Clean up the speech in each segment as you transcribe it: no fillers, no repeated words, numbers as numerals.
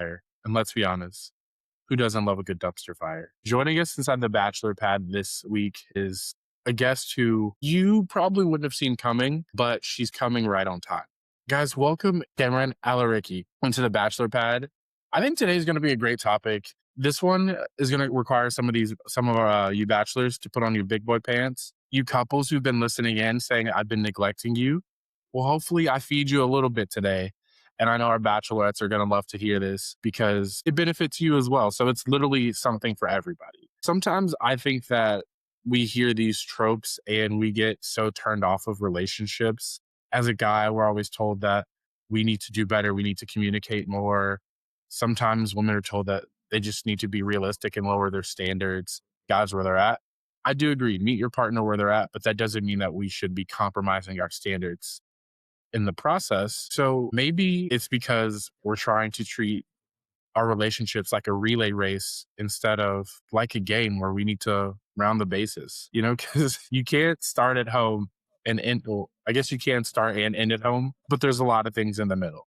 fire. And let's be honest, who doesn't love a good dumpster fire? Joining us inside the Bachelor Pad this week is a guest who you probably wouldn't have seen coming, but she's coming right on time. Guys, welcome Kameran Alareqi into the Bachelor Pad. I think today is going to be a great topic. This one is going to require some of you bachelors to put on your big boy pants. You couples who've been listening in saying I've been neglecting you. Well, hopefully I feed you a little bit today. And I know our bachelorettes are going to love to hear this because it benefits you as well. So it's literally something for everybody. Sometimes I think that we hear these tropes and we get so turned off of relationships. As a guy, we're always told that we need to do better. We need to communicate more. Sometimes women are told that they just need to be realistic and lower their standards. Guys, where they're at. I do agree. Meet your partner where they're at, but that doesn't mean that we should be compromising our standards in the process. So maybe it's because we're trying to treat our relationships like a relay race instead of like a game where we need to round the bases, because you can't start at home and end. Well, I guess you can start and end at home, but there's a lot of things in the middle.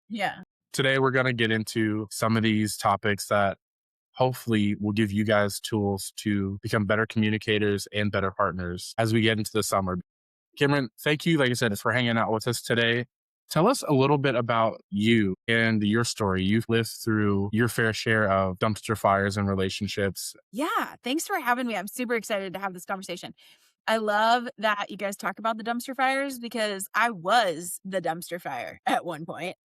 Yeah. Today, we're going to get into some of these topics that hopefully will give you guys tools to become better communicators and better partners as we get into the summer. Cameron, thank you, like I said, for hanging out with us today. Tell us a little bit about you and your story. You've lived through your fair share of dumpster fires and relationships. Yeah. Thanks for having me. I'm super excited to have this conversation. I love that you guys talk about the dumpster fires because I was the dumpster fire at one point.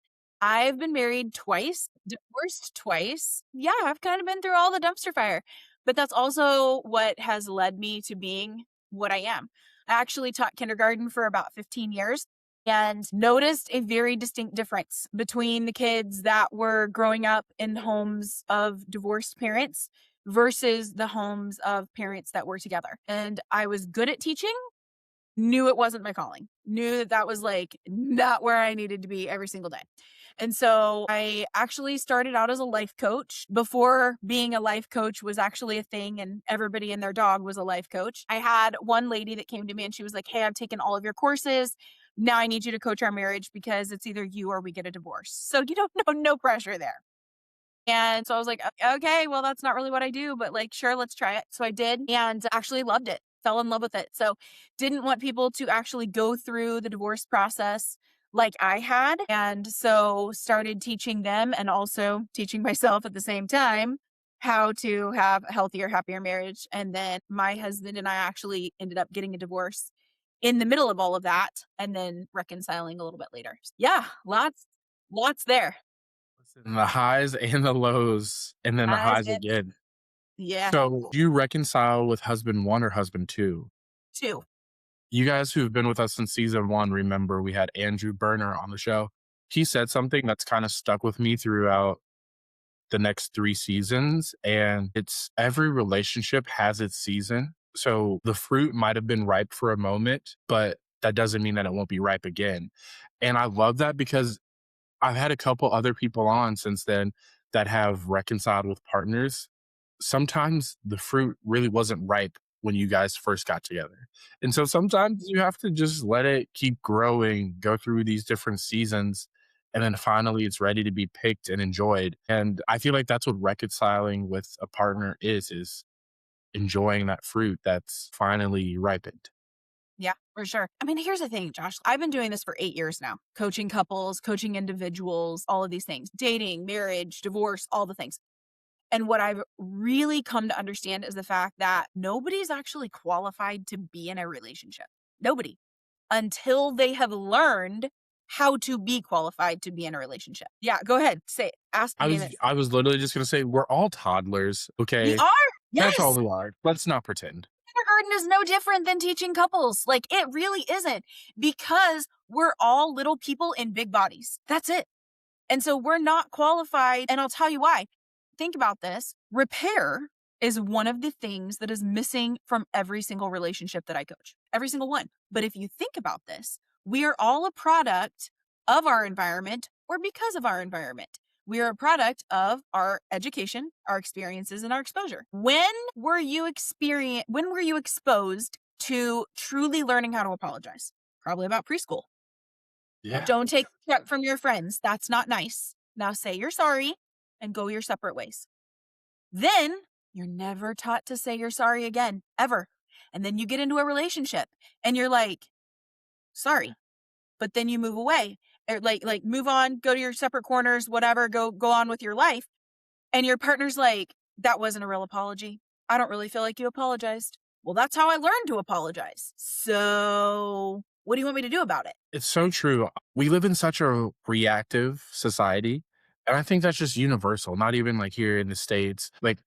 I've been married twice, divorced twice. Yeah, I've kind of been through all the dumpster fire, but that's also what has led me to being what I am. I actually taught kindergarten for about 15 years and noticed a very distinct difference between the kids that were growing up in homes of divorced parents versus the homes of parents that were together. And I was good at teaching, knew it wasn't my calling, knew that that was like not where I needed to be every single day. And so I actually started out as a life coach before being a life coach was actually a thing and everybody and their dog was a life coach. I had one lady that came to me and she was like, "Hey, I've taken all of your courses. Now I need you to coach our marriage because it's either you or we get a divorce." So you don't know, no pressure there. And so I was like, Okay, well, that's not really what I do, but like, sure, let's try it." So I did and actually loved it, fell in love with it. So didn't want people to actually go through the divorce process like I had. And so started teaching them and also teaching myself at the same time how to have a healthier, happier marriage. And then my husband and I actually ended up getting a divorce in the middle of all of that and then reconciling a little bit later. Yeah, lots there. Listen, the highs and the lows, and then the As highs it again. Yeah, So, do you reconcile with husband one or husband two? 2. You guys who've been with us since season one, remember we had Andrew Berner on the show. He said something that's kind of stuck with me throughout the next 3 seasons. And it's every relationship has its season. So the fruit might have been ripe for a moment, but that doesn't mean that it won't be ripe again. And I love that because I've had a couple other people on since then that have reconciled with partners. Sometimes the fruit really wasn't ripe when you guys first got together. And so sometimes you have to just let it keep growing, go through these different seasons, and then finally it's ready to be picked and enjoyed. And I feel like that's what reconciling with a partner is enjoying that fruit that's finally ripened. Yeah, for sure. I mean, here's the thing, Josh. I've been doing this for 8 years now, coaching couples, coaching individuals, all of these things, dating, marriage, divorce, all the things. And what I've really come to understand is the fact that nobody's actually qualified to be in a relationship. Nobody until they have learned how to be qualified to be in a relationship. Yeah, go ahead. Say it. Ask I me was this. I was literally just gonna say we're all toddlers, We okay? are. That's all Yes. we are. Let's not pretend. Kindergarten is no different than teaching couples. Like it really isn't because we're all little people in big bodies. That's it. And so we're not qualified. And I'll tell you why. Think about this. Repair is one of the things that is missing from every single relationship that I coach, every single one. But if you think about this, we are all a product of our environment or because of our environment. We are a product of our education, our experiences, and our exposure. When were you exposed to truly learning how to apologize? Probably about preschool. Yeah. Don't take crap from your friends. That's not nice. Now say you're sorry. and go your separate ways. Then you're never taught to say you're sorry again, ever. And then you get into a relationship and you're like, sorry. But then you move away, or like move on, go to your separate corners, whatever, go on with your life. And your partner's like, that wasn't a real apology. I don't really feel like you apologized. Well, that's how I learned to apologize. So what do you want me to do about it? It's so true. We live in such a reactive society. And I think that's just universal, not even like here in the States. Like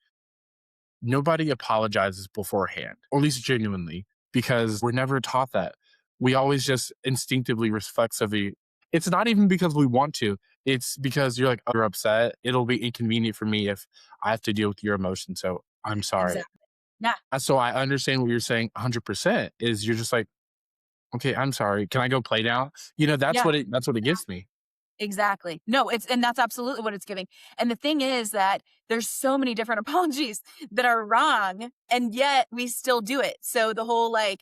nobody apologizes beforehand, or at least genuinely, because we're never taught that. We always just instinctively, reflexively. It's not even because we want to. It's because you're like, oh, you're upset. It'll be inconvenient for me if I have to deal with your emotions. So I'm sorry. Exactly. Yeah. So I understand what you're saying 100% is you're just like, okay, I'm sorry. Can I go play now? Yeah. That's what it gives me. Exactly. No, and that's absolutely what it's giving. And the thing is that there's so many different apologies that are wrong, and yet we still do it. So the whole like,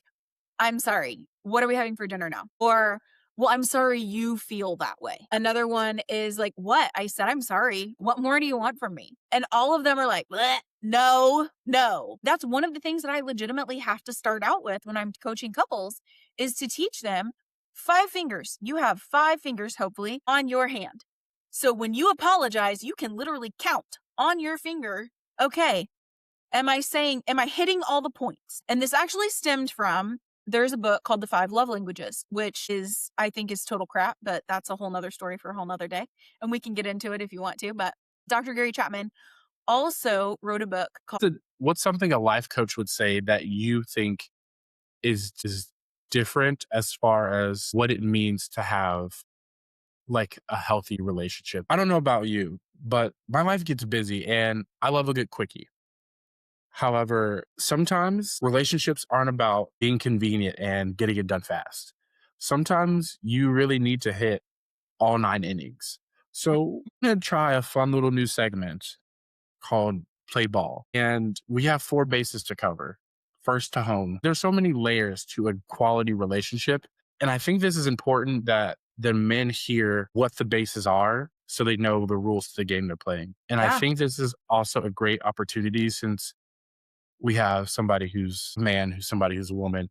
I'm sorry. What are we having for dinner now? Or, well, I'm sorry you feel that way. Another one is like, what? I said, I'm sorry. What more do you want from me? And all of them are like, bleh, no, no. That's one of the things that I legitimately have to start out with when I'm coaching couples is to teach them 5 fingers. You have 5 fingers, hopefully, on your hand. So when you apologize, you can literally count on your finger. Okay. Am I hitting all the points? And this actually stemmed from there's a book called The 5 Love Languages, which I think is total crap, but that's a whole nother story for a whole nother day. And we can get into it if you want to. But Dr. Gary Chapman also wrote a book called What's something a life coach would say that you think is different as far as what it means to have like a healthy relationship? I don't know about you, but my life gets busy and I love a good quickie. However, sometimes relationships aren't about being convenient and getting it done fast. Sometimes you really need to hit all 9 innings. So I'm going to try a fun little new segment called Play Ball. And we have 4 bases to cover. First to home. There's so many layers to a quality relationship. And I think this is important that the men hear what the bases are so they know the rules to the game they're playing. And I yeah, think this is also a great opportunity since we have somebody who's a man, who's somebody who's a woman,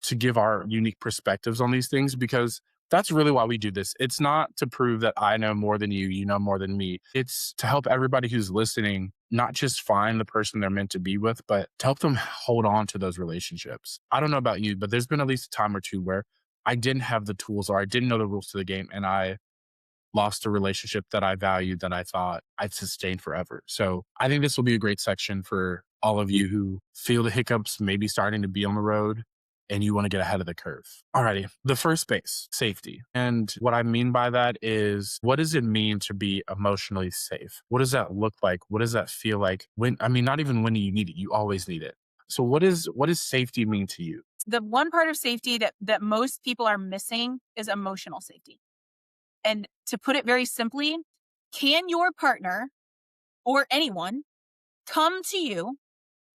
to give our unique perspectives on these things because that's really why we do this. It's not to prove that I know more than you know more than me. It's to help everybody who's listening not just find the person they're meant to be with, but to help them hold on to those relationships. I don't know about you, but there's been at least a time or two where I didn't have the tools or I didn't know the rules to the game and I lost a relationship that I valued that I thought I'd sustain forever. So I think this will be a great section for all of you who feel the hiccups maybe starting to be on the road and you want to get ahead of the curve. Alrighty. The first base, safety. And what I mean by that is what does it mean to be emotionally safe? What does that look like? What does that feel like? Not even when you need it, you always need it. So what does safety mean to you? the one part of safety that most people are missing is emotional safety. And to put it very simply, can your partner or anyone come to you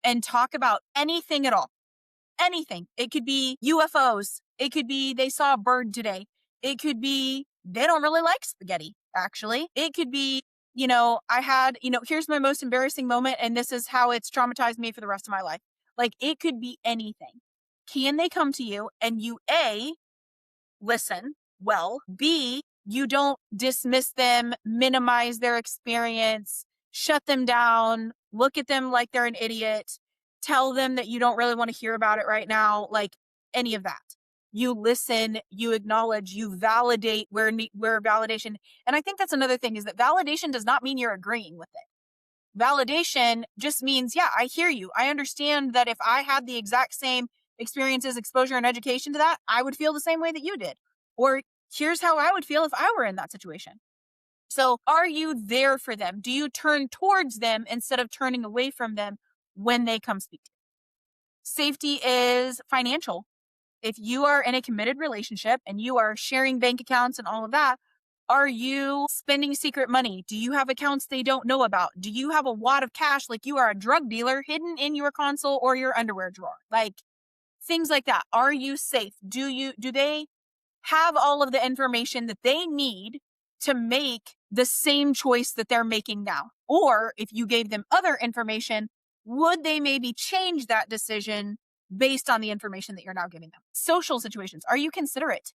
and talk about anything at all? Anything. It could be UFOs. It could be they saw a bird today. It could be they don't really like spaghetti, actually. It could be, here's my most embarrassing moment, and this is how it's traumatized me for the rest of my life. Like, it could be anything. Can they come to you and you, A, listen well, B, you don't dismiss them, minimize their experience, shut them down, look at them like they're an idiot, tell them that you don't really want to hear about it right now, like any of that. You listen, you acknowledge, you validate where validation. And I think that's another thing is that validation does not mean you're agreeing with it. Validation just means, yeah, I hear you. I understand that if I had the exact same experiences, exposure, and education to that, I would feel the same way that you did. Or here's how I would feel if I were in that situation. So are you there for them? Do you turn towards them instead of turning away from them when they come speak to you? Safety is financial. If you are in a committed relationship and you are sharing bank accounts and all of that, are you spending secret money? Do you have accounts they don't know about? Do you have a wad of cash like you are a drug dealer hidden in your console or your underwear drawer? Like things like that. Are you safe? Do they have all of the information that they need to make the same choice that they're making now? Or if you gave them other information, would they maybe change that decision based on the information that you're now giving them? Social situations. Are you considerate?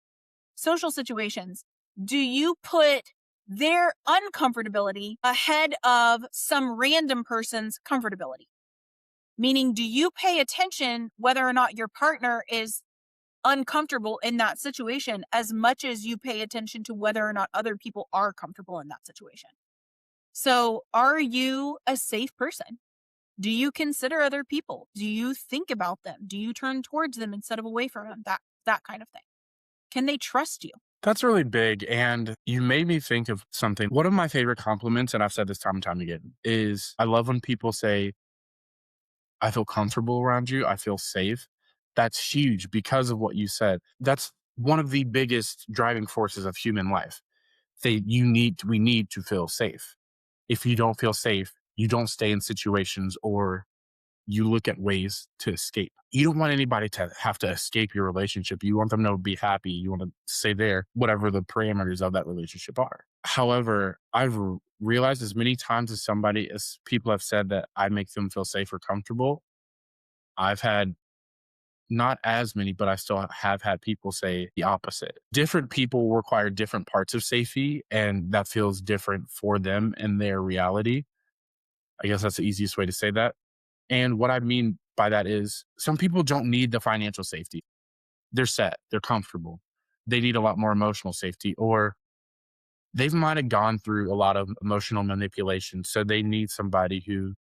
Social situations. Do you put their uncomfortability ahead of some random person's comfortability? Meaning, do you pay attention whether or not your partner is uncomfortable in that situation as much as you pay attention to whether or not other people are comfortable in that situation? So, are you a safe person? Do you consider other people? Do you think about them? Do you turn towards them instead of away from them? That kind of thing. Can they trust you? That's really big. And you made me think of something. One of my favorite compliments, and I've said this time and time again, is I love when people say, I feel comfortable around you. I feel safe. That's huge because of what you said. That's one of the biggest driving forces of human life. We need to feel safe. If you don't feel safe, you don't stay in situations or you look at ways to escape. You don't want anybody to have to escape your relationship. You want them to be happy. You want to stay there, whatever the parameters of that relationship are. However, realized as many times as people have said that I make them feel safe or comfortable, I've had not as many, but I still have had people say the opposite. Different people require different parts of safety, and that feels different for them and their reality. I guess that's the easiest way to say that. And what I mean by that is some people don't need the financial safety. They're set, they're comfortable. They need a lot more emotional safety, or they've might have gone through a lot of emotional manipulation. So they need somebody who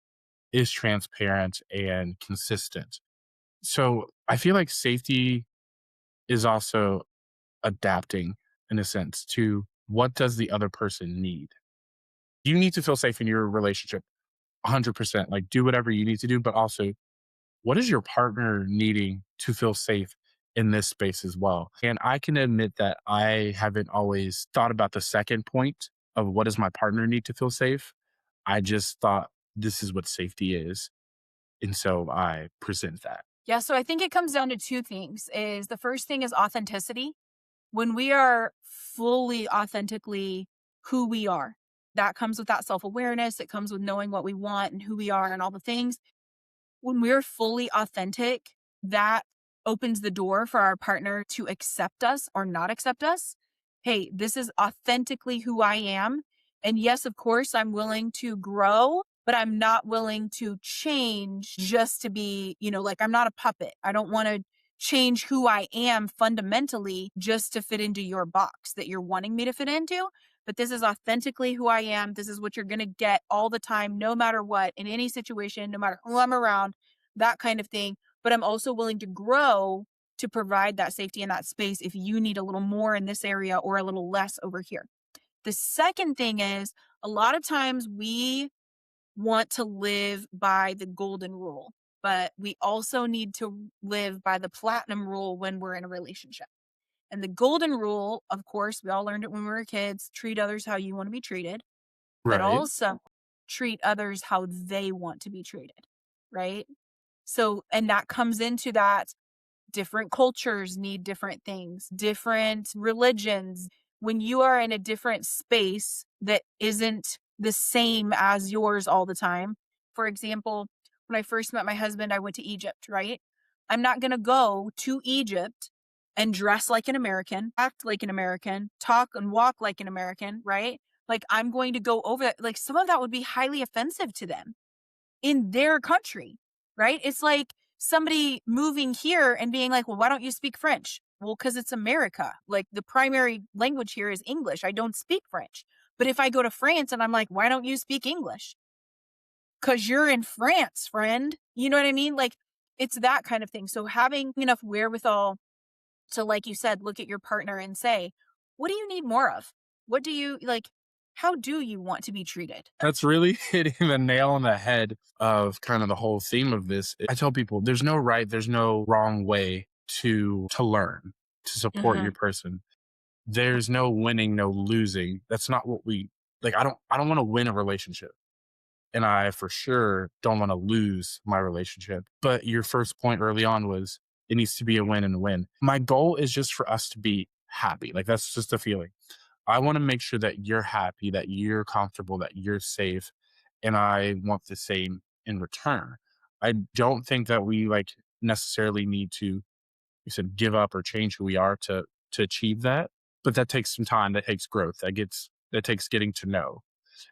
is transparent and consistent. So I feel like safety is also adapting in a sense to what does the other person need. You need to feel safe in your relationship 100%. Like do whatever you need to do, but also what is your partner needing to feel safe in this space as well? And I can admit that I haven't always thought about the second point of what does my partner need to feel safe. I just thought this is what safety is. And so I present that. Yeah, so I think it comes down to two things. Is the first thing is authenticity. When we are fully authentically who we are, that comes with that self-awareness, it comes with knowing what we want and who we are and all the things. When we're fully authentic, that opens the door for our partner to accept us or not accept us. Hey, this is authentically who I am. And yes, of course, I'm willing to grow, but I'm not willing to change just to be, like I'm not a puppet. I don't want to change who I am fundamentally just to fit into your box that you're wanting me to fit into. But this is authentically who I am. This is what you're going to get all the time, no matter what, in any situation, no matter who I'm around, that kind of thing. But I'm also willing to grow to provide that safety and that space if you need a little more in this area or a little less over here. The second thing is a lot of times we want to live by the golden rule, but we also need to live by the platinum rule when we're in a relationship. And the golden rule, of course, we all learned it when we were kids, treat others how you want to be treated, but Right. also treat others how they want to be treated, right? So, and that comes into that different cultures need different things, different religions. When you are in a different space that isn't the same as yours all the time. For example, when I first met my husband, I went to Egypt, right? I'm not going to go to Egypt and dress like an American, act like an American, talk and walk like an American, right? Like I'm going to go over that. Like some of that would be highly offensive to them in their country, right? It's like somebody moving here and being like, well, why don't you speak French? Well, because it's America. Like the primary language here is English. I don't speak French. But if I go to France and I'm like, why don't you speak English? Because you're in France, friend. You know what I mean? Like it's that kind of thing. So having enough wherewithal to, like you said, look at your partner and say, what do you need more of? What do you like? How do you want to be treated? That's really hitting the nail on the head of kind of the whole theme of this. I tell people there's no right, there's no wrong way to learn, to support Hmm. your person. There's no winning, no losing. That's not what we like. I don't want to win a relationship. And I for sure don't want to lose my relationship. But your first point early on was it needs to be a win and a win. My goal is just for us to be happy. Like that's just a feeling. I want to make sure that you're happy, that you're comfortable, that you're safe. And I want the same in return. I don't think that we like necessarily need to, you said, give up or change who we are to achieve that. But that takes some time. That takes growth. That takes getting to know.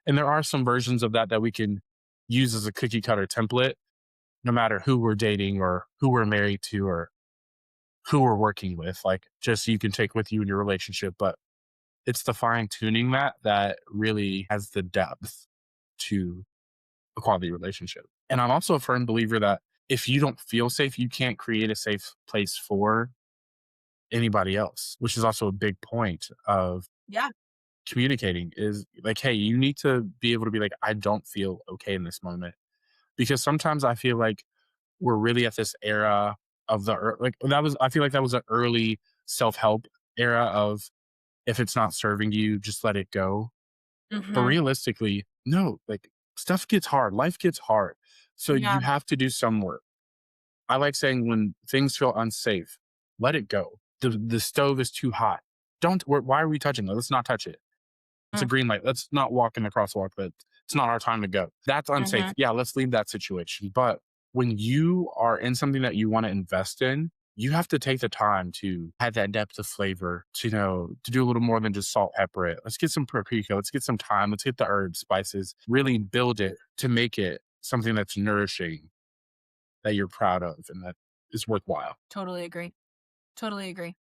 And there are some versions of that that we can use as a cookie cutter template, no matter who we're dating or who we're married to or who we're working with. Like just so you can take with you in your relationship. But it's the fine tuning that really has the depth to a quality relationship. And I'm also a firm believer that if you don't feel safe, you can't create a safe place for anybody else, which is also a big point of Yeah. communicating is like, hey, you need to be able to be like, I don't feel okay in this moment. Because sometimes I feel like we're really at this era of like that was, I feel like that was an early self help era of if it's not serving you, just let it go. But Hmm. realistically, no, like stuff gets hard, life gets hard. So Yeah. you have to do some work. I like saying when things feel unsafe, let it go. The stove is too hot. Why are we touching it? Let's not touch it. It's a green light. Let's not walk in the crosswalk. But it's not our time to go. That's unsafe. Mm-hmm. Yeah, let's leave that situation. But when you are in something that you want to invest in, you have to take the time to have that depth of flavor, to know, to do a little more than just salt, pepper it. Let's get some paprika. Let's get some thyme. Let's get the herbs, spices, really build it to make it something that's nourishing, that you're proud of, and that is worthwhile. Totally agree. Totally agree.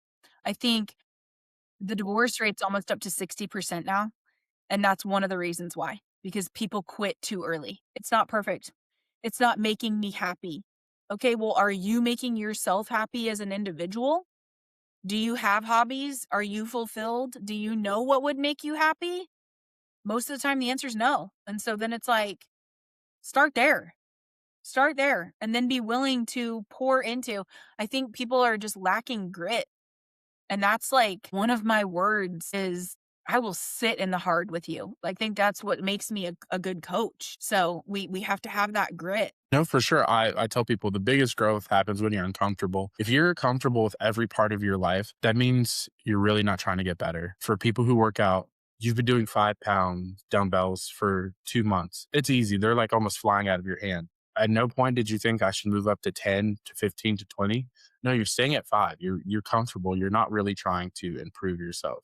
I think the divorce rate's almost up to 60% now. And that's one of the reasons why, because people quit too early. It's not perfect. It's not making me happy. Okay, well, are you making yourself happy as an individual? Do you have hobbies? Are you fulfilled? Do you know what would make you happy? Most of the time, the answer is no. And so then it's like, start there. Start there and then be willing to pour into. I think people are just lacking grit. And that's like one of my words is I will sit in the hard with you. I think that's what makes me a good coach. So we have to have that grit. No, for sure. I tell people the biggest growth happens when you're uncomfortable. If you're comfortable with every part of your life, that means you're really not trying to get better. For people who work out, you've been doing 5 pound dumbbells for 2 months. It's easy. They're like almost flying out of your hand. At no point did you think I should move up to 10 to 15 to 20. No, you're staying at five. You're comfortable. You're not really trying to improve yourself.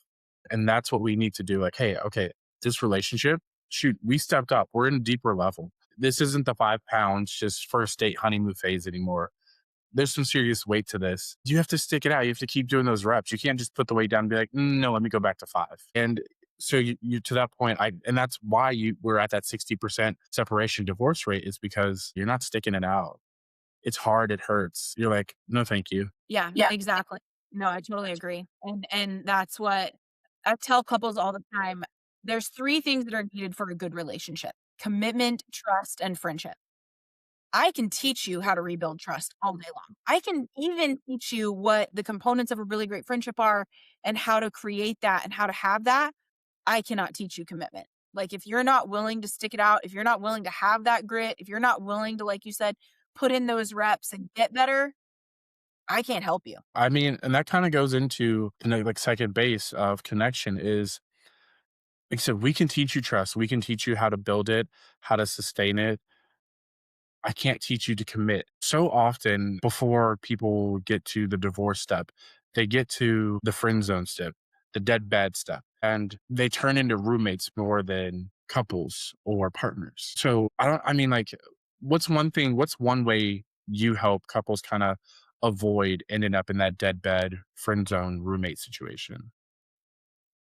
And that's what we need to do. Like, hey, okay, this relationship, shoot, we stepped up. We're in a deeper level. This isn't the 5 pounds, just first date honeymoon phase anymore. There's some serious weight to this. You have to stick it out. You have to keep doing those reps. You can't just put the weight down and be like, no, let me go back to five. And so you to that point, and that's why we're at that 60% separation divorce rate is because you're not sticking it out. It's hard. It hurts. You're like, no, thank you. Yeah, Yeah. exactly. No, I totally agree. And that's what I tell couples all the time. There's three things that are needed for a good relationship: commitment, trust, and friendship. I can teach you how to rebuild trust all day long. I can even teach you what the components of a really great friendship are and how to create that and how to have that. I cannot teach you commitment. Like, if you're not willing to stick it out, if you're not willing to have that grit, if you're not willing to, like you said, put in those reps and get better, I can't help you. I mean, and that kind of goes into like second base of connection is like I said, we can teach you trust. We can teach you how to build it, how to sustain it. I can't teach you to commit. So often before people get to the divorce step, they get to the friend zone step, the dead bad step, and they turn into roommates more than couples or partners. So I mean, like, what's one way you help couples kind of avoid ending up in that dead bed friend zone roommate situation?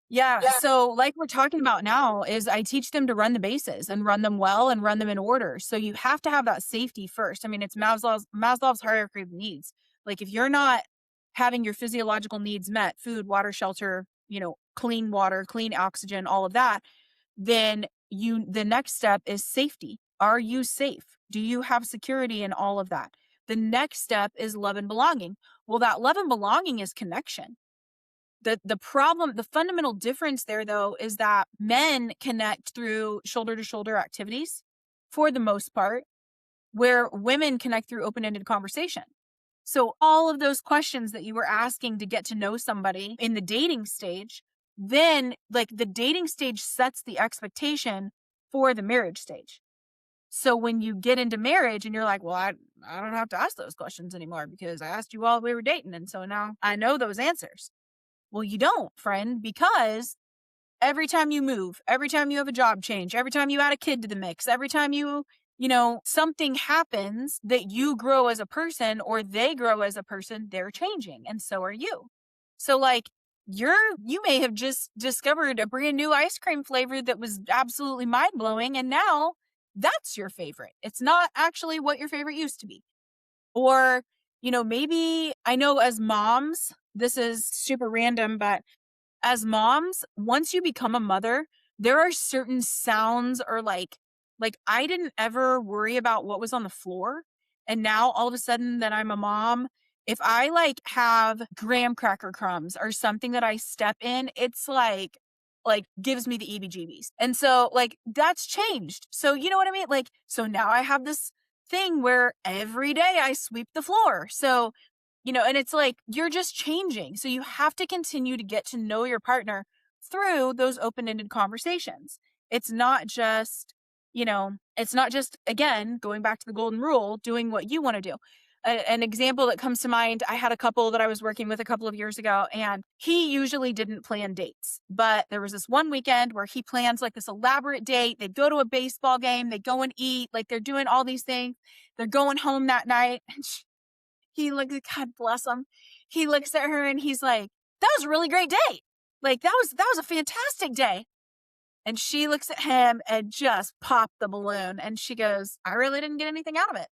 Yeah, so like we're talking about now is I teach them to run the bases and run them well and run them in order. So you have to have that safety first. I mean, it's Maslow's hierarchy of needs. Like, if you're not having your physiological needs met, food, water, shelter, clean water, clean oxygen, all of that, then the next step is safety. Are you safe? Do you have security in all of that? The next step is love and belonging. Well, that love and belonging is connection. The fundamental difference there, though, is that men connect through shoulder to shoulder activities for the most part, where women connect through open ended conversation. So all of those questions that you were asking to get to know somebody in the dating stage, then like the dating stage sets the expectation for the marriage stage. So when you get into marriage and you're like, well, I don't have to ask those questions anymore because I asked you while we were dating. And so now I know those answers. Well, you don't, friend, because every time you move, every time you have a job change, every time you add a kid to the mix, every time something happens that you grow as a person or they grow as a person, they're changing. And so are you. So like you may have just discovered a brand new ice cream flavor that was absolutely mind blowing. And now that's your favorite. It's not actually what your favorite used to be. Or, maybe I know as moms, this is super random, but as moms, once you become a mother, there are certain sounds or like I didn't ever worry about what was on the floor. And now all of a sudden that I'm a mom, if I like have graham cracker crumbs or something that I step in, it's like gives me the EBGBs. And so like that's changed. So you know what I mean? Like, so now I have this thing where every day I sweep the floor. So and it's like you're just changing. So you have to continue to get to know your partner through those open-ended conversations. It's not just, again, going back to the golden rule, doing what you want to do. An example that comes to mind, I had a couple that I was working with a couple of years ago, and he usually didn't plan dates. But there was this one weekend where he plans like this elaborate date. They go to a baseball game, they go and eat, like they're doing all these things. They're going home that night. And he looks, God bless him. He looks at her and he's like, that was a really great day. Like that was a fantastic day. And she looks at him and just popped the balloon. And she goes, I really didn't get anything out of it.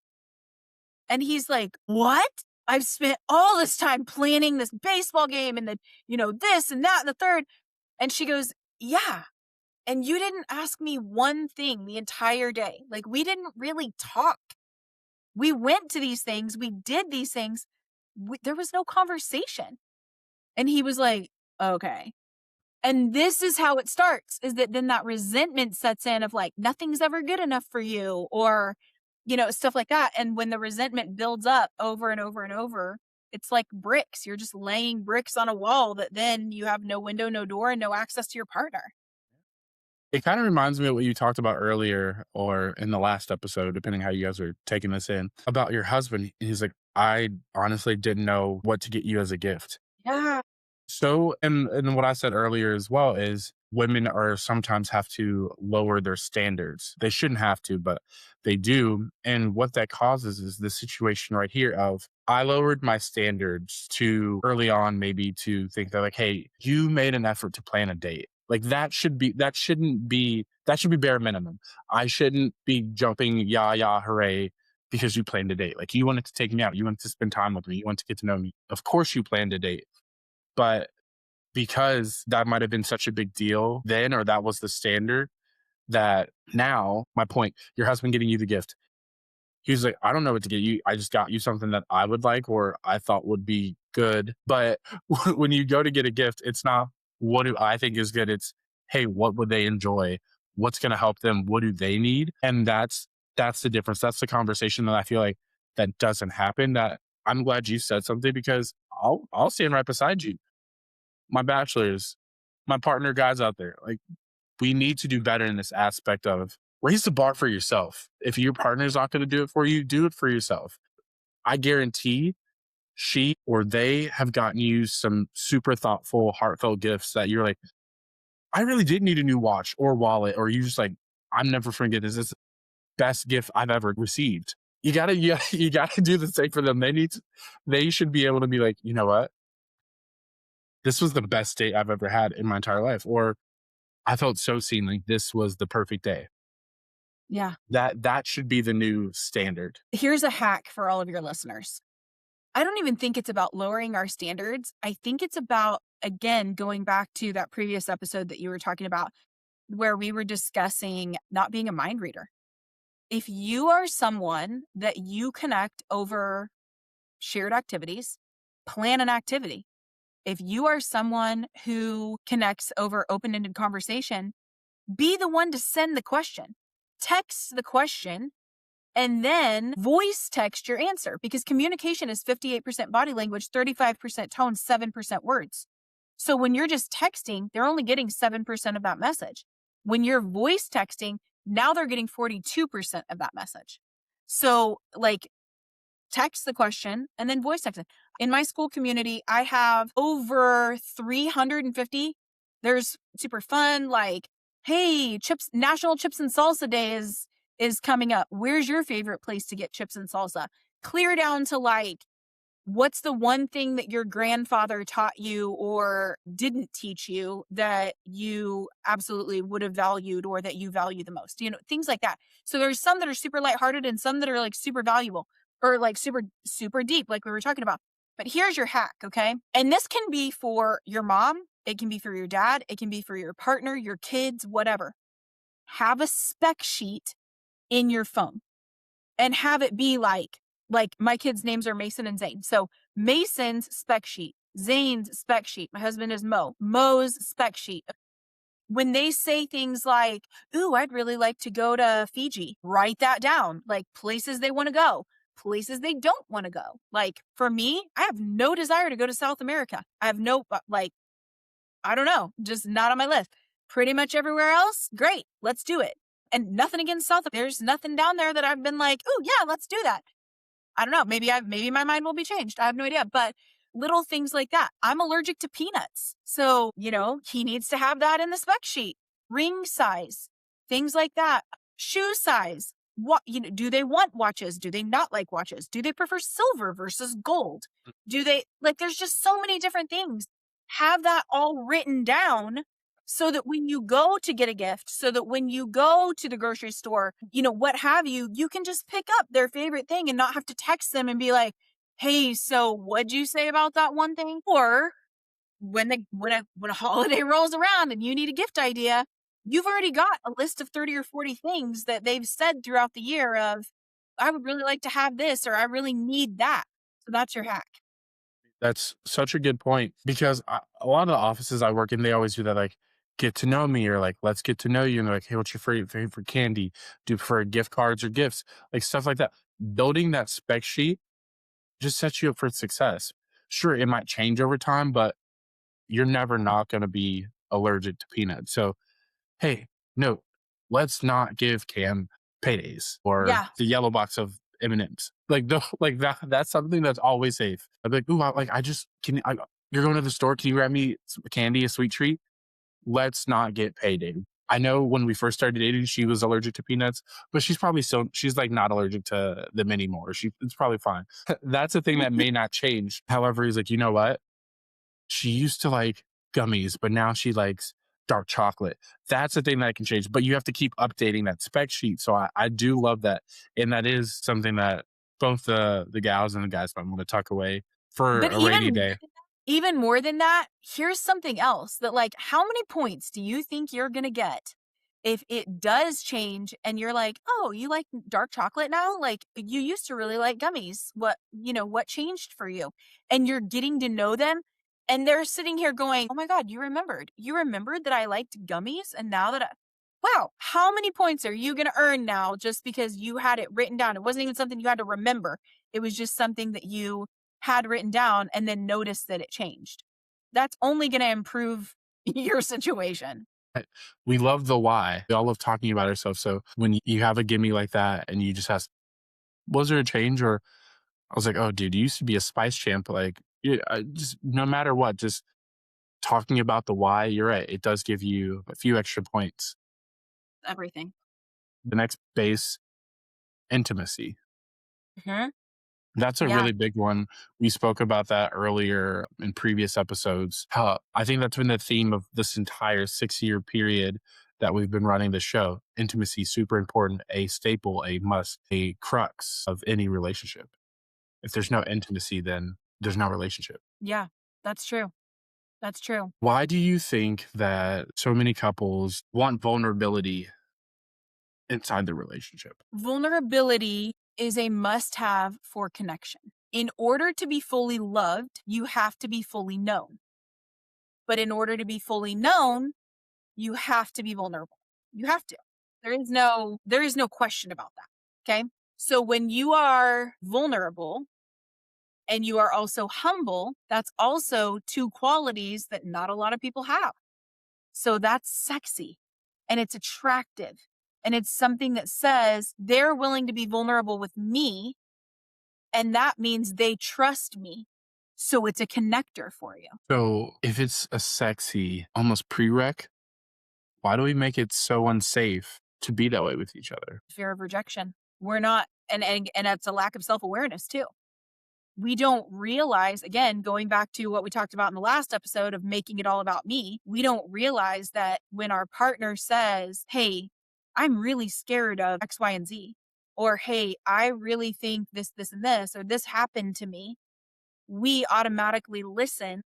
And he's like, what? I've spent all this time planning this baseball game and this and that and the third. And she goes, yeah. And you didn't ask me one thing the entire day. Like we didn't really talk. We went to these things. We did these things. There was no conversation. And he was like, okay. And this is how it starts, is that then that resentment sets in of like, nothing's ever good enough for you or, stuff like that. And when the resentment builds up over and over and over, it's like bricks. You're just laying bricks on a wall that then you have no window, no door, and no access to your partner. It kind of reminds me of what you talked about earlier or in the last episode, depending how you guys are taking this in, about your husband. He's like, I honestly didn't know what to get you as a gift. Yeah. So, and what I said earlier as well is women are sometimes have to lower their standards. They shouldn't have to, but they do. And what that causes is the situation right here of I lowered my standards to early on, maybe to think that like, hey, you made an effort to plan a date. Like that shouldn't be, that should be bare minimum. I shouldn't be jumping, yah, hooray, because you planned a date. Like you wanted to take me out. You wanted to spend time with me. You wanted to get to know me. Of course you planned a date. But because that might have been such a big deal then, or that was the standard, that now, my point, your husband getting you the gift, he was like, I don't know what to get you. I just got you something that I would like or I thought would be good. But when you go to get a gift, it's not what do I think is good. It's, hey, what would they enjoy? What's going to help them? What do they need? And that's the difference. That's the conversation that I feel like that doesn't happen. That I'm glad you said something because I'll stand right beside you. My bachelors, my partner guys out there, like we need to do better in this aspect of raise the bar for yourself. If your partner's not going to do it for you, do it for yourself. I guarantee she or they have gotten you some super thoughtful, heartfelt gifts that you're like, I really did need a new watch or wallet, or you just like, I'm never forget this. This is the best gift I've ever received. You gotta do the same for them. They should be able to be like, you know what? This was the best date I've ever had in my entire life. Or I felt so seen, like this was the perfect day. Yeah. That should be the new standard. Here's a hack for all of your listeners. I don't even think it's about lowering our standards. I think it's about, again, going back to that previous episode that you were talking about, where we were discussing not being a mind reader. If you are someone that you connect over shared activities, plan an activity. If you are someone who connects over open-ended conversation, be the one to send the question. Text the question and then voice text your answer, because communication is 58% body language, 35% tone, 7% words. So when you're just texting, they're only getting 7% of that message. When you're voice texting, now they're getting 42% of that message. So, like, text the question and then voice text it. In my school community, I have over 350. There's super fun, like, hey, chips, National Chips and Salsa Day is coming up. Where's your favorite place to get chips and salsa? Clear down to like, what's the one thing that your grandfather taught you or didn't teach you that you absolutely would have valued or that you value the most? You know, things like that. So there's some that are super lighthearted and some that are like super valuable or like super, super deep, like we were talking about. But here's your hack, okay? And this can be for your mom, it can be for your dad, it can be for your partner, your kids, whatever. Have a spec sheet in your phone and have it be like my kids' names are Mason and Zane. So Mason's spec sheet, Zane's spec sheet. My husband is Mo. Mo's spec sheet. When they say things like, "Ooh, I'd really like to go to Fiji," write that down. Like places they want to go, places they don't want to go. Like for me, I have no desire to go to South America. I have no like I don't know, just not on my list. Pretty much everywhere else, great, let's do it. And nothing against South. There's nothing down there that I've been like, "Oh yeah, let's do that." I don't know. Maybe my mind will be changed. I have no idea. But little things like that. I'm allergic to peanuts. So, he needs to have that in the spec sheet. Ring size, things like that. Shoe size. What, do they want watches? Do they not like watches? Do they prefer silver versus gold? Do they like, there's just so many different things. Have that all written down so that when you go to get a gift, so that when you go to the grocery store, what have you, you can just pick up their favorite thing and not have to text them and be like, "Hey, so what'd you say about that one thing?" Or when a holiday rolls around and you need a gift idea, you've already got a list of 30 or 40 things that they've said throughout the year of, "I would really like to have this," or "I really need that." So that's your hack. That's such a good point because a lot of the offices I work in, they always do that, like, get to know me or like, let's get to know you. And they're like, hey, what's your favorite candy? Do you prefer gift cards or gifts? Like stuff like that. Building that spec sheet just sets you up for success. Sure, it might change over time, but you're never not going to be allergic to peanuts. So, hey, no, let's not give Cam paydays or Yeah. the yellow box of M&Ms. Like the like that's something that's always safe. I'd be like, ooh, I just can you're going to the store, can you grab me some candy, a sweet treat? Let's not get payday. I know when we first started dating, she was allergic to peanuts, but she's like not allergic to them anymore. It's probably fine. That's a thing that may not change. However, he's like, you know what? She used to like gummies, but now she likes dark chocolate. That's the thing that I can change, but you have to keep updating that spec sheet. So I do love that. And that is something that both the gals and the guys might want to tuck away for But a rainy day. even more than that, here's something else that like, how many points do you think you're going to get if it does change and you're like, "Oh, you like dark chocolate now? Like you used to really like gummies. What changed for you?" And you're getting to know them and they're sitting here going, "Oh my God, you remembered. You remembered that I liked gummies and now that wow, how many points are you going to earn now just because you had it written down? It wasn't even something you had to remember. It was just something that you had written down and then noticed that it changed." That's only going to improve your situation. We love the why. We all love talking about ourselves. So when you have a gimme like that and you just ask, was there a change? Or I was like, oh, dude, you used to be a spice champ. Like, yeah, just no matter what, just talking about the why, you're right. It does give you a few extra points. Everything. The next base, intimacy. Mhm. That's a Yeah. really big one. We spoke about that earlier in previous episodes. How I think that's been the theme of this entire 6 year period that we've been running the show. Intimacy, super important, a staple, a must, a crux of any relationship. If there's no intimacy, then there's no relationship. Yeah. That's true. That's true. Why do you think that so many couples want vulnerability inside the relationship? Vulnerability is a must have for connection. In order to be fully loved, you have to be fully known. But in order to be fully known, you have to be vulnerable. You have to. There is no question about that. Okay? So when you are vulnerable, and you are also humble. That's also two qualities that not a lot of people have. So that's sexy and it's attractive. And it's something that says they're willing to be vulnerable with me. And that means they trust me. So it's a connector for you. So if it's a sexy, almost prereq, why do we make it so unsafe to be that way with each other? Fear of rejection. We're not, and it's a lack of self awareness too. We don't realize, again, going back to what we talked about in the last episode of making it all about me, we don't realize that when our partner says, hey, I'm really scared of X, Y, and Z, or hey, I really think this, and this, or this happened to me, we automatically listen,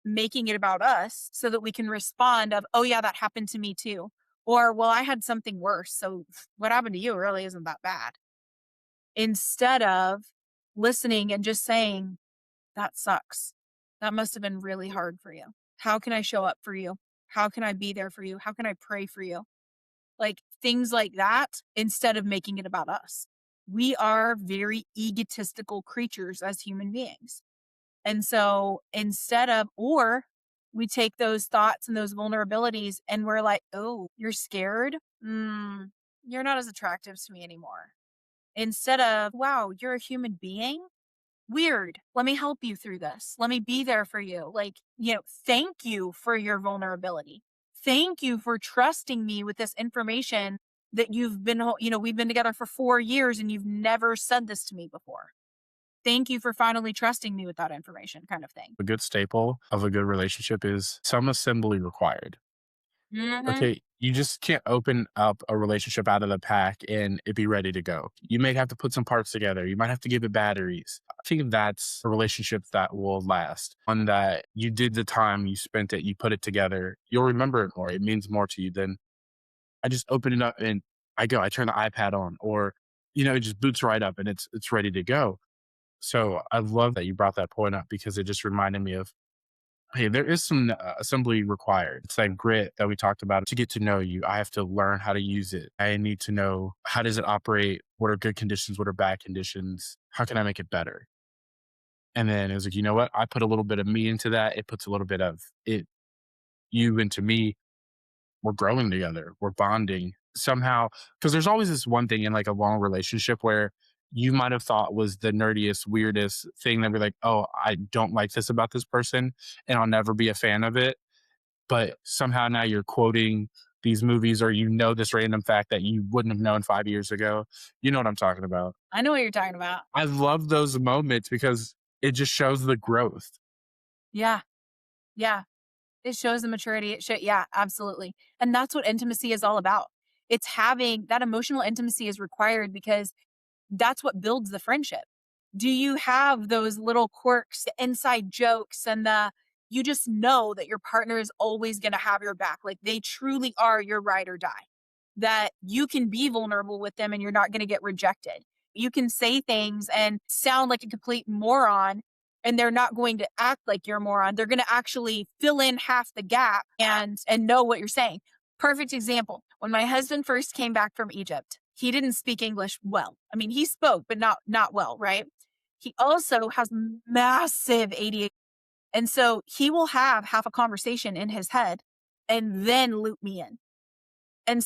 making it about us so that we can respond of, oh yeah, that happened to me too. Or, well, I had something worse. So what happened to you really isn't that bad. Instead of listening and just saying, that sucks. That must have been really hard for you. How can I show up for you? How can I be there for you? How can I pray for you? Like things like that instead of making it about us. We are very egotistical creatures as human beings. And so instead of, or we take those thoughts and those vulnerabilities and we're like, oh, you're scared? You're not as attractive to me anymore. Instead of, wow, you're a human being. Weird. Let me help you through this. Let me be there for you. Like, thank you for your vulnerability. Thank you for trusting me with this information that we've been together for 4 years and you've never said this to me before. Thank you for finally trusting me with that information, kind of thing. A good staple of a good relationship is some assembly required. Hmm. Okay, you just can't open up a relationship out of the pack and it be ready to go. You may have to put some parts together. You might have to give it batteries. I think that's a relationship that will last. One that you did the time, you spent it, you put it together. You'll remember it more. It means more to you than I just open it up and I turn the iPad on, or it just boots right up and it's ready to go. So I love that you brought that point up because it just reminded me of, hey, there is some assembly required. It's that grit that we talked about to get to know you. I have to learn how to use it. I need to know, how does it operate? What are good conditions? What are bad conditions? How can I make it better? And then it was like, you know what? I put a little bit of me into that. It puts a little bit of you into me. We're growing together. We're bonding somehow. Because there's always this one thing in like a long relationship where you might have thought was the nerdiest, weirdest thing that we're like, oh, I don't like this about this person and I'll never be a fan of it. But somehow now you're quoting these movies, or this random fact that you wouldn't have known 5 years ago. You know what I'm talking about. I know what you're talking about. I love those moments because it just shows the growth. Yeah. Yeah. It shows the maturity. Yeah, absolutely. And that's what intimacy is all about. It's having that emotional intimacy is required because that's what builds the friendship. Do you have those little quirks, the inside jokes, and you just know that your partner is always going to have your back? Like they truly are your ride or die, that you can be vulnerable with them and you're not going to get rejected. You can say things and sound like a complete moron and they're not going to act like you're a moron. They're going to actually fill in half the gap and know what you're saying. Perfect example. When my husband first came back from Egypt, he didn't speak English well. I mean, he spoke, but not well, right? He also has massive ADHD. And so he will have half a conversation in his head and then loop me in. And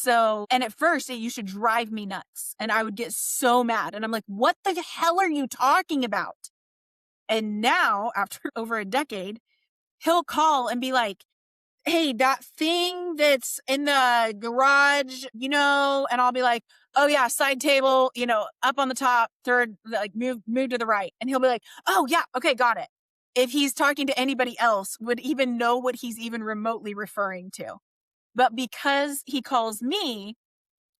at first it used to drive me nuts and I would get so mad. And I'm like, what the hell are you talking about? And now, after over a decade, he'll call and be like, hey, that thing that's in the garage, and I'll be like, oh yeah, side table, up on the top, third, like move to the right. And he'll be like, oh yeah, okay, got it. If he's talking to anybody else, would even know what he's even remotely referring to. But because he calls me,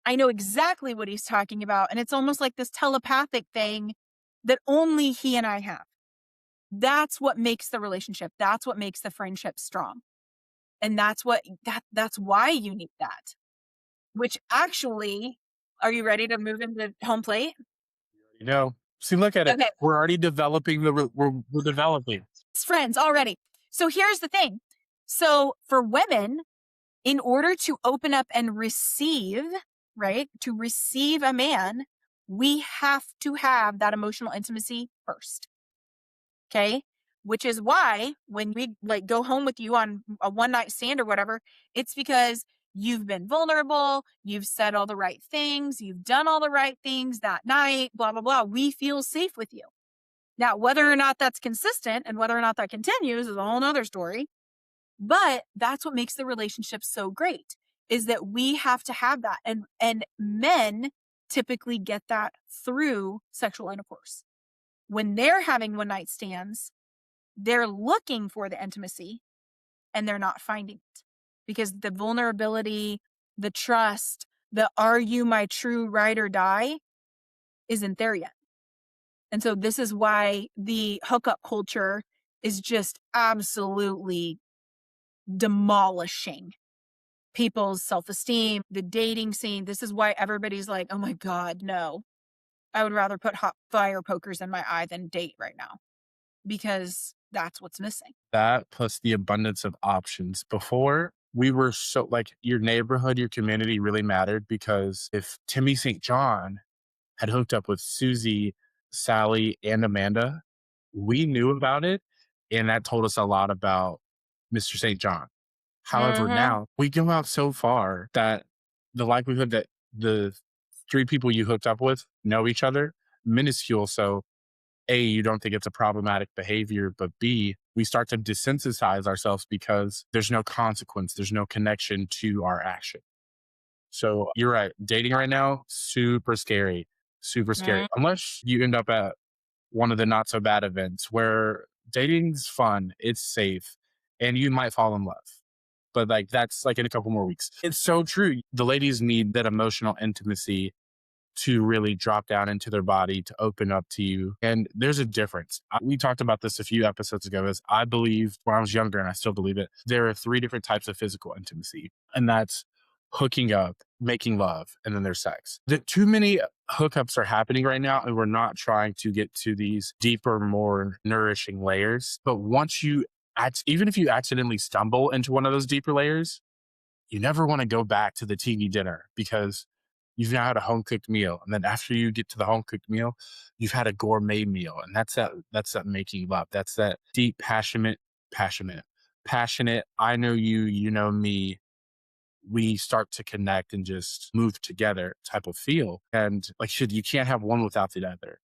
I know exactly what he's talking about. And it's almost like this telepathic thing that only he and I have. That's what makes the relationship. That's what makes the friendship strong. And that's why you need that. Which actually, are you ready to move into home plate? See, look at it. Okay, We're already developing we're developing. it's friends already. So here's the thing. So for women, in order to open up and receive, right, to receive a man, we have to have that emotional intimacy first. Okay. Which is why when we like go home with you on a one night stand or whatever, it's because you've been vulnerable, you've said all the right things, you've done all the right things that night, blah, blah, blah. We feel safe with you. Now, whether or not that's consistent and whether or not that continues is a whole nother story. But that's what makes the relationship so great is that we have to have that. And men typically get that through sexual intercourse. When they're having one night stands, they're looking for the intimacy and they're not finding it because the vulnerability, the trust, the are you my true ride or die isn't there yet. And so this is why the hookup culture is just absolutely demolishing people's self-esteem, the dating scene. This is why everybody's like, oh my God, no. I would rather put hot fire pokers in my eye than date right now because that's what's missing. That plus the abundance of options. Before, we were so like your neighborhood, your community really mattered because if Timmy St. John had hooked up with Susie, Sally, and Amanda, we knew about it. And that told us a lot about Mr. St. John. However, Mm-hmm. now we go out so far that the likelihood that the three people you hooked up with know each other, minuscule. So A, you don't think it's a problematic behavior, but B, we start to desensitize ourselves because there's no consequence, there's no connection to our action. So you're right. Dating right now, super scary, super scary. Unless you end up at one of the not so bad events where dating's fun, it's safe, and you might fall in love. But like that's like in a couple more weeks. It's so true. The ladies need that emotional intimacy to really drop down into their body to open up to you. And there's a difference. We talked about this a few episodes ago. As I believe when I was younger, and I still believe it, there are three different types of physical intimacy, and that's hooking up, making love, and then there's sex. The too many hookups are happening right now, and we're not trying to get to these deeper, more nourishing layers. But once you even if you accidentally stumble into one of those deeper layers, you never want to go back to the TV dinner because you've now had a home cooked meal. And then after you get to the home cooked meal, you've had a gourmet meal. And that's that making love. That's that deep, passionate, passionate. I know you, you know me. We start to connect and just move together type of feel. And like shit, you can't have one without the other.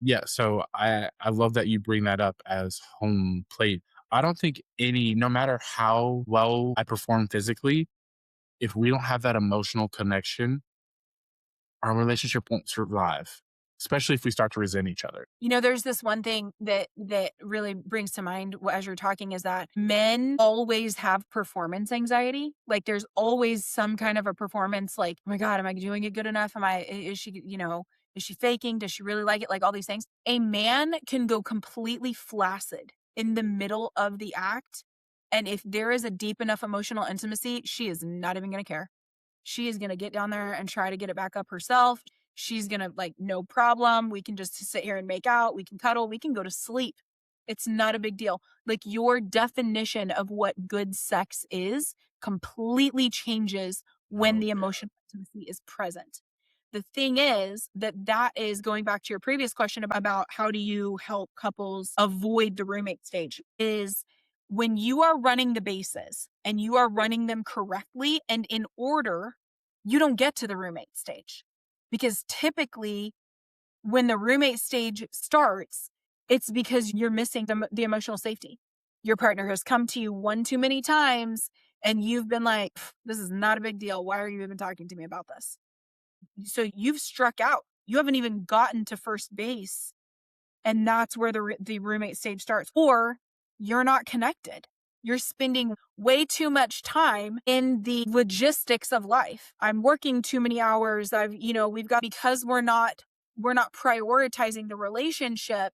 Yeah. So I love that you bring that up as home plate. I don't think no matter how well I perform physically, if we don't have that emotional connection, our relationship won't survive, especially if we start to resent each other. You know, there's this one thing that really brings to mind as you're talking is that men always have performance anxiety. Like there's always some kind of a performance like, "Oh my god, am I doing it good enough? Am I is she, is she faking? Does she really like it?" Like all these things. A man can go completely flaccid in the middle of the act, and if there is a deep enough emotional intimacy, she is not even going to care. She is gonna get down there and try to get it back up herself. She's gonna like, no problem. We can just sit here and make out. We can cuddle. We can go to sleep. It's not a big deal. Like your definition of what good sex is completely changes when Oh, the yeah. emotional intimacy is present. The thing is that is going back to your previous question about how do you help couples avoid the roommate stage is when you are running the bases and you are running them correctly and in order, you don't get to the roommate stage. Because typically, when the roommate stage starts, it's because you're missing the emotional safety. Your partner has come to you one too many times, and you've been like, this is not a big deal. Why are you even talking to me about this? So you've struck out. You haven't even gotten to first base and that's where the roommate stage starts. Or you're not connected. You're spending way too much time in the logistics of life. I'm working too many hours. We've got because we're not prioritizing the relationship.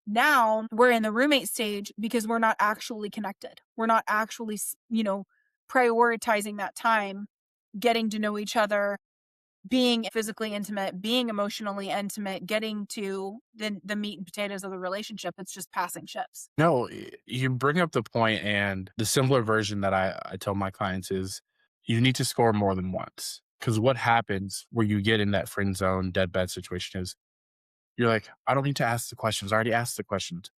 Now we're in the roommate stage because we're not actually connected. We're not actually, prioritizing that time, getting to know each other, being physically intimate, being emotionally intimate, getting to the meat and potatoes of the relationship. It's just passing ships. No, you bring up the point, and the simpler version that I tell my clients is you need to score more than once. Because what happens where you get in that friend zone, dead bed situation is you're like, I don't need to ask the questions. I already asked the questions.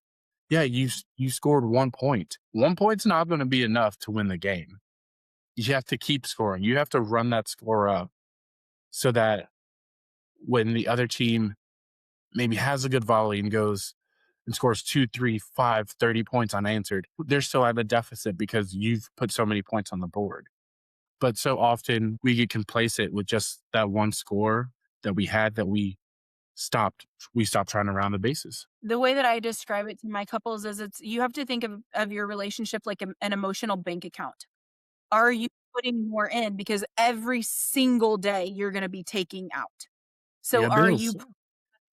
Yeah, you scored 1 point. 1 point's not going to be enough to win the game. You have to keep scoring. You have to run that score up so that when the other team maybe has a good volley and goes and scores 2, 3, 5, 30 points unanswered, they're still at a deficit because you've put so many points on the board. But so often we get complacent with just that one score that we had that stopped we stopped trying to round the bases. The way that I describe it to my couples is you have to think of your relationship like an emotional bank account. Are you putting more in? Because every single day you're going to be taking out. We So got are you bills.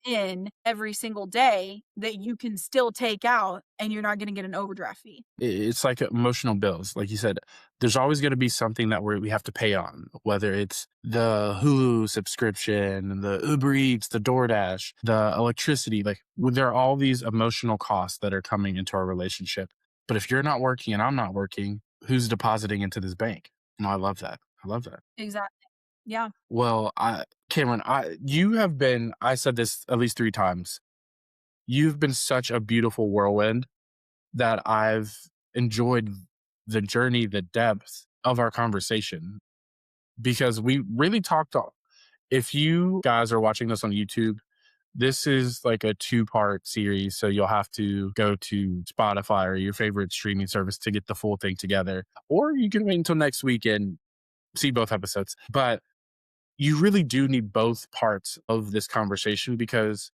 in every single day that you can still take out and you're not going to get an overdraft fee? It's like emotional bills. Like you said, there's always going to be something that we have to pay on, whether it's the Hulu subscription, the Uber Eats, the DoorDash, the electricity. Like there are all these emotional costs that are coming into our relationship. But if you're not working and I'm not working, who's depositing into this bank? No, I love that. I love that. Exactly. Yeah. Well, Cameron, I said this at least 3 times. You've been such a beautiful whirlwind that I've enjoyed the journey, the depth of our conversation because we really talked. If you guys are watching this on YouTube, this is like a 2-part series. So you'll have to go to Spotify or your favorite streaming service to get the full thing together. Or you can wait until next week and see both episodes. But you really do need both parts of this conversation because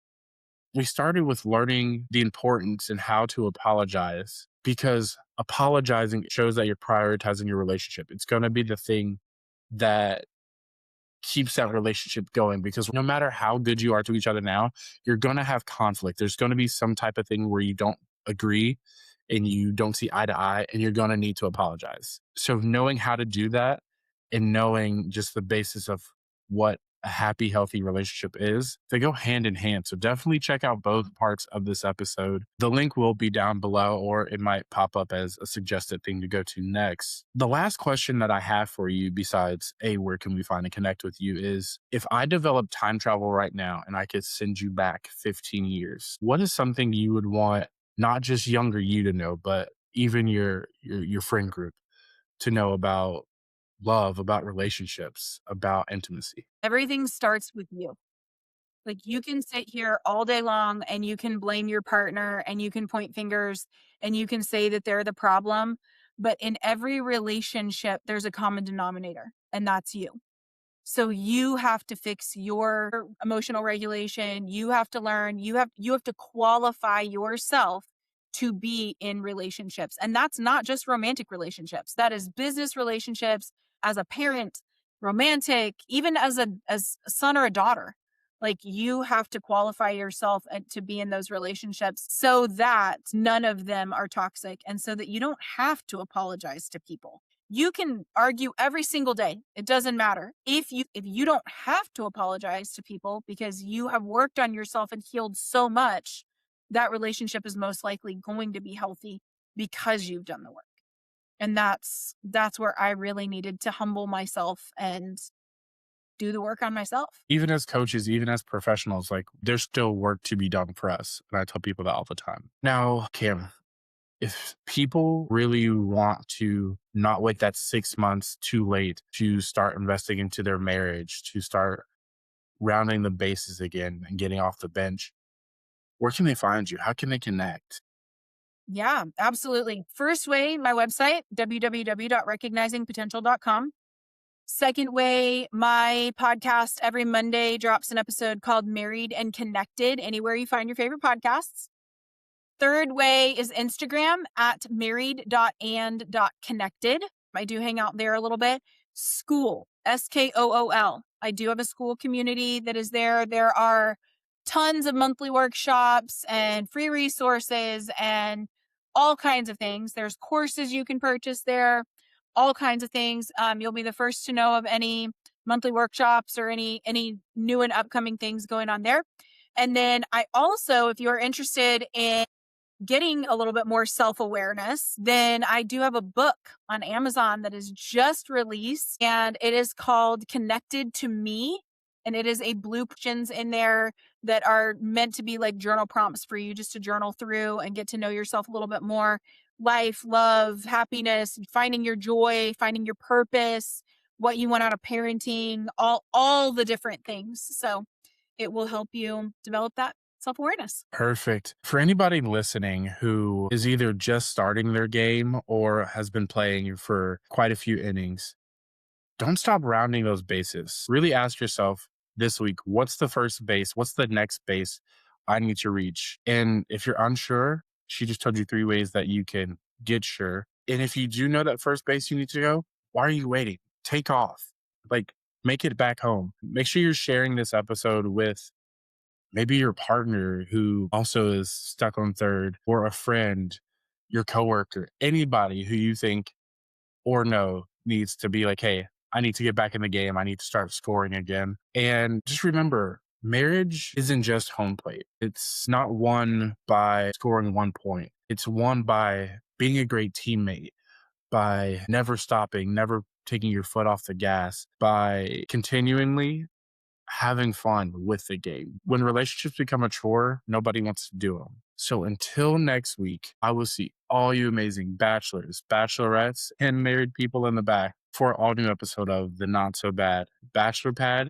we started with learning the importance and how to apologize because apologizing shows that you're prioritizing your relationship. It's going to be the thing that keeps that relationship going because no matter how good you are to each other now, you're going to have conflict. There's going to be some type of thing where you don't agree and you don't see eye to eye and you're going to need to apologize. So knowing how to do that and knowing just the basis of what a happy, healthy relationship is, they go hand in hand. So definitely check out both parts of this episode. The link will be down below, or it might pop up as a suggested thing to go to next. The last question that I have for you, besides, where can we find and connect with you, is if I develop time travel right now and I could send you back 15 years, what is something you would want not just younger you to know, but even your friend group to know about love, about relationships, about intimacy? Everything starts with you. Like, you can sit here all day long and you can blame your partner and you can point fingers and you can say that they're the problem. But in every relationship, there's a common denominator, and that's you. So you have to fix your emotional regulation. You have to learn, you have to qualify yourself to be in relationships. And that's not just romantic relationships. That is business relationships, as a parent, romantic, even as a son or a daughter. Like, you have to qualify yourself to be in those relationships so that none of them are toxic and so that you don't have to apologize to people. You can argue every single day. It doesn't matter. If you don't have to apologize to people because you have worked on yourself and healed so much, that relationship is most likely going to be healthy because you've done the work. And that's where I really needed to humble myself and do the work on myself. Even as coaches, even as professionals, like there's still work to be done for us. And I tell people that all the time. Now, Cam, if people really want to not wait that 6 months too late to start investing into their marriage, to start rounding the bases again and getting off the bench, where can they find you? How can they connect? Yeah, absolutely. First way, my website, www.recognizingpotential.com. Second way, my podcast every Monday drops an episode called Married and Connected, anywhere you find your favorite podcasts. Third way is Instagram at married.and.connected. I do hang out there a little bit. School, SKOOL. I do have a school community that is there. There are tons of monthly workshops and free resources and all kinds of things. There's courses you can purchase there, all kinds of things. You'll be the first to know of any monthly workshops or any new and upcoming things going on there. And then I also, if you're interested in getting a little bit more self-awareness, then I do have a book on Amazon that is just released, and it is called Connected to Me. and it is a blue questions in there that are meant to be like journal prompts for you just to journal through and get to know yourself a little bit more. Life, love, happiness, finding your joy, finding your purpose, what you want out of parenting, all the different things. So it will help you develop that self-awareness. Perfect. For anybody listening who is either just starting their game or has been playing for quite a few innings, don't stop rounding those bases. Really ask yourself this week, what's the first base? What's the next base I need to reach? And if you're unsure, she just told you 3 ways that you can get sure. And if you do know that first base you need to go, why are you waiting? Take off. Like, make it back home. Make sure you're sharing this episode with maybe your partner who also is stuck on third, or a friend, your coworker, anybody who you think or know needs to be like, hey, I need to get back in the game. I need to start scoring again. And just remember, marriage isn't just home plate. It's not won by scoring 1 point. It's won by being a great teammate, by never stopping, never taking your foot off the gas, by continually having fun with the game. When relationships become a chore, nobody wants to do them. So until next week, I will see all you amazing bachelors, bachelorettes, and married people in the back for an all new episode of the Not So Bad Bachelor Pad.